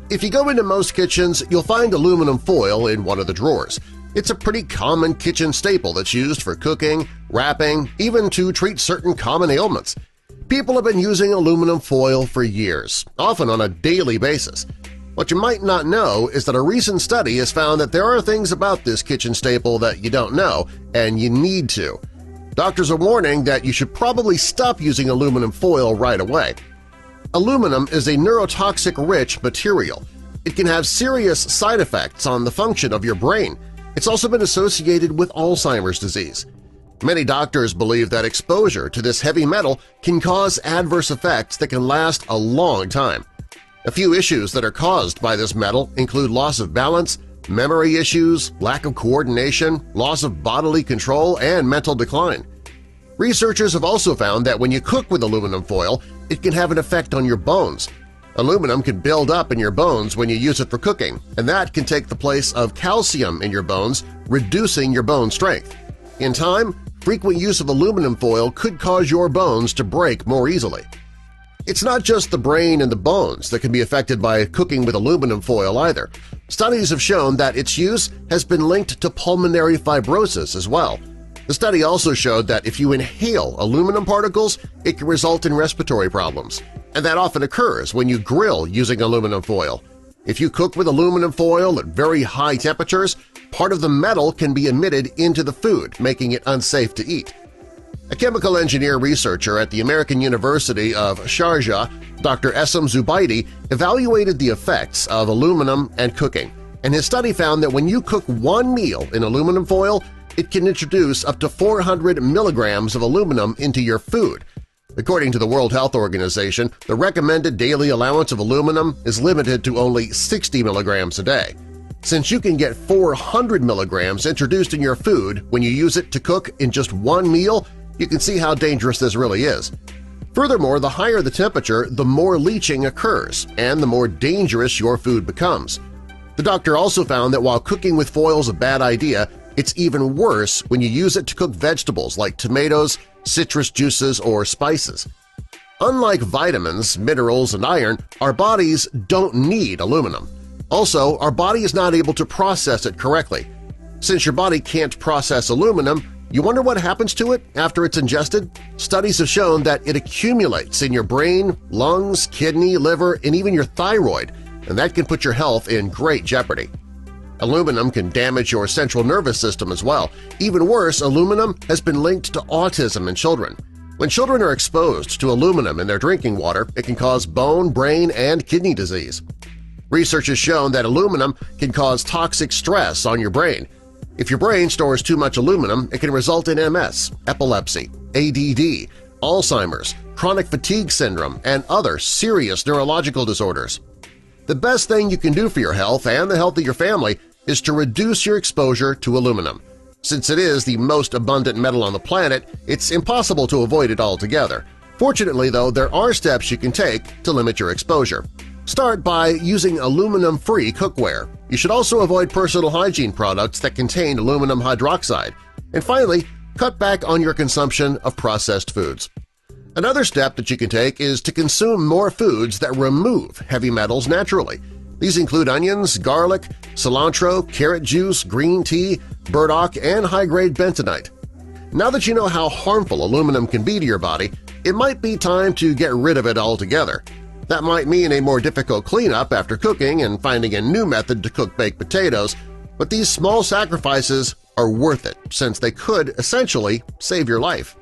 If you go into most kitchens, you'll find aluminum foil in one of the drawers. It's a pretty common kitchen staple that's used for cooking, wrapping, even to treat certain common ailments. People have been using aluminum foil for years, often on a daily basis. What you might not know is that a recent study has found that there are things about this kitchen staple that you don't know, and you need to. Doctors are warning that you should probably stop using aluminum foil right away. Aluminum is a neurotoxic-rich material. It can have serious side effects on the function of your brain. It's also been associated with Alzheimer's disease. Many doctors believe that exposure to this heavy metal can cause adverse effects that can last a long time. A few issues that are caused by this metal include loss of balance, memory issues, lack of coordination, loss of bodily control, and mental decline. Researchers have also found that when you cook with aluminum foil, it can have an effect on your bones. Aluminum can build up in your bones when you use it for cooking, and that can take the place of calcium in your bones, reducing your bone strength. In time, frequent use of aluminum foil could cause your bones to break more easily. It's not just the brain and the bones that can be affected by cooking with aluminum foil either. Studies have shown that its use has been linked to pulmonary fibrosis as well. The study also showed that if you inhale aluminum particles, it can result in respiratory problems, and that often occurs when you grill using aluminum foil. If you cook with aluminum foil at very high temperatures, part of the metal can be emitted into the food, making it unsafe to eat. A chemical engineer researcher at the American University of Sharjah, Dr. Essam Zubaidi, evaluated the effects of aluminum and cooking, and his study found that when you cook one meal in aluminum foil, it can introduce up to 400 milligrams of aluminum into your food. According to the World Health Organization, the recommended daily allowance of aluminum is limited to only 60 milligrams a day. Since you can get 400 milligrams introduced in your food when you use it to cook in just one meal, you can see how dangerous this really is. Furthermore, the higher the temperature, the more leaching occurs and the more dangerous your food becomes. The doctor also found that while cooking with foil is a bad idea, it's even worse when you use it to cook vegetables like tomatoes, citrus juices, or spices. Unlike vitamins, minerals, and iron, our bodies don't need aluminum. Also, our body is not able to process it correctly. Since your body can't process aluminum, you wonder what happens to it after it's ingested? Studies have shown that it accumulates in your brain, lungs, kidney, liver, and even your thyroid, and that can put your health in great jeopardy. Aluminum can damage your central nervous system as well. Even worse, aluminum has been linked to autism in children. When children are exposed to aluminum in their drinking water, it can cause bone, brain, and kidney disease. Research has shown that aluminum can cause toxic stress on your brain. If your brain stores too much aluminum, it can result in MS, epilepsy, ADD, Alzheimer's, chronic fatigue syndrome, and other serious neurological disorders. The best thing you can do for your health and the health of your family is to reduce your exposure to aluminum. Since it is the most abundant metal on the planet, it's impossible to avoid it altogether. Fortunately, though, there are steps you can take to limit your exposure. Start by using aluminum-free cookware. You should also avoid personal hygiene products that contain aluminum hydroxide. And finally, cut back on your consumption of processed foods. Another step that you can take is to consume more foods that remove heavy metals naturally. These include onions, garlic, cilantro, carrot juice, green tea, burdock, and high-grade bentonite. Now that you know how harmful aluminum can be to your body, it might be time to get rid of it altogether. That might mean a more difficult cleanup after cooking and finding a new method to cook baked potatoes, but these small sacrifices are worth it since they could essentially save your life.